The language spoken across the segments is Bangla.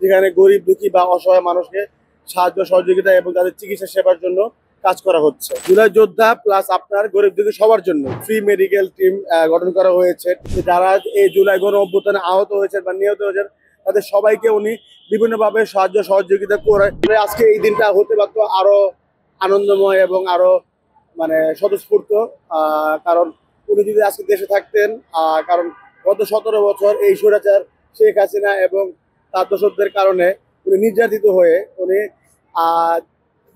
যেখানে গরিব দুঃখী বা অসহায় মানুষকে সাহায্য সহযোগিতা এবং তাদের চিকিৎসা সেবার জন্য কাজ করা হচ্ছে। জুলাই যোদ্ধা প্লাস আপনার গরিব দুঃখী সবার জন্য ফ্রি মেডিকেল টিম গঠন করা হয়েছে। যারা এই জুলাই গণ অভ্যুত্থানে আহত হয়েছেন বা নিহত হয়েছেন তাদের সবাইকে উনি বিভিন্নভাবে সাহায্য সহযোগিতা করে। আজকে এই দিনটা হতে পারত আরো আনন্দময় এবং আরো মানে স্বতঃস্ফূর্ত, কারণ উনি যদি আজকে দেশে থাকতেন, কারণ গত 17 বছর এই স্বৈরাচার শেখ হাসিনা এবং তার দোসরদের কারণে উনি নির্যাতিত হয়ে উনি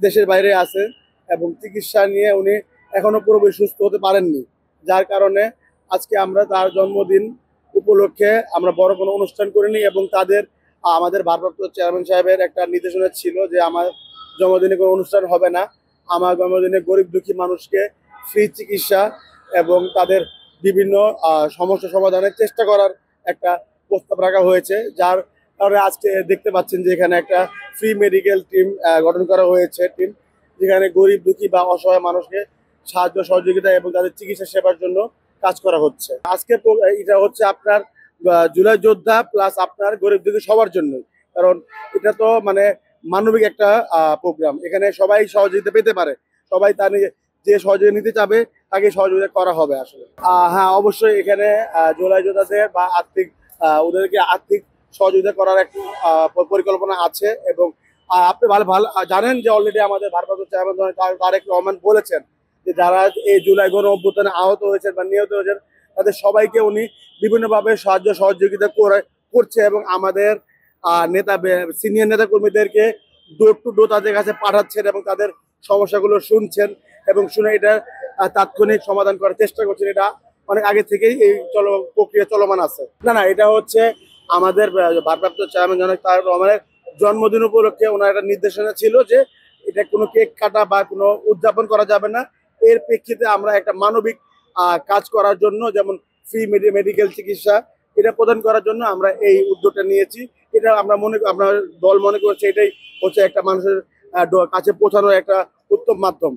দেশের বাইরে আছেন এবং চিকিৎসা নিয়ে উনি এখনো পুরোপুরি সুস্থ হতে পারেননি। যার কারণে আজকে আমরা তার জন্মদিন উপলক্ষে আমরা বড় কোনো অনুষ্ঠান করিনি এবং আমাদের ভারপ্রাপ্ত চেয়ারম্যান সাহেবের একটা নির্দেশনা ছিল যে আমার জন্মদিনে কোনো অনুষ্ঠান হবে না, আমার জন্মদিনে গরিব দুঃখী মানুষকে ফ্রি চিকিৎসা এবং তাদের বিভিন্ন সমস্যা সমাধানের চেষ্টা করার একটা প্রস্তাব রাখা হয়েছে। যার কারণে আজকে দেখতে পাচ্ছেন যে এখানে একটা ফ্রি মেডিকেল টিম গঠন করা হয়েছে, যেখানে গরিব দুঃখী বা অসহায় মানুষকে সাহায্য সহযোগিতা এবং তাদের চিকিৎসা সেবার জন্য কাজ করা হচ্ছে। আজকে এটা হচ্ছে আপনার জুলাই যোদ্ধা প্লাস আপনার গরিব দুঃখী সবার জন্য, কারণ এটা তো মানে মানবিক একটা প্রোগ্রাম। এখানে সবাই সহযোগিতা পেতে পারে, সবাই যে সহযোগিতা নিতে চাবে তাকে সহযোগিতা করা হবে আসলে। হ্যাঁ, অবশ্যই এখানে জুলাই যোদ্ধাদের বা ওদেরকে আর্থিক সহযোগিতা করার একটা পরিকল্পনা আছে এবং আপনি ভালো ভালো জানেন যে অলরেডি আমাদের ভারপ্রাপ্ত চেয়ারম্যান তারেক রহমান বলেছেন যে যারা এই জুলাই গণ অভ্যুত্থানে আহত হয়েছেন বা নিহত হয়েছেন তাদের সবাইকে উনি বিভিন্নভাবে সাহায্য সহযোগিতা করছে এবং আমাদের সিনিয়র নেতা কর্মীদেরকে ডোর টু ডোর তাদের কাছে পাঠাচ্ছেন এবং তাদের সমস্যাগুলো শুনছেন এবং শুনে এটা তাৎক্ষণিক সমাধান করার চেষ্টা করছেন। এটা অনেক আগে থেকেই এই প্রক্রিয়া চলমান আছে। না, এটা হচ্ছে আমাদের ভারপ্রাপ্ত চেয়ারম্যান জনক তারেক রহমানের জন্মদিন উপলক্ষে ওনার একটা নির্দেশনা ছিল যে এটা কোনো কেক কাটা বা কোনো উদযাপন করা যাবে না। এর প্রেক্ষিতে আমরা একটা মানবিক কাজ করার জন্য, যেমন ফ্রি মেডিকেল চিকিৎসা এটা প্রদান করার জন্য আমরা এই উদ্যোগটা নিয়েছি। এটা আপনার দল মনে করছে এটাই হচ্ছে একটা মানুষের কাছে পৌঁছানোর একটা উত্তম মাধ্যম।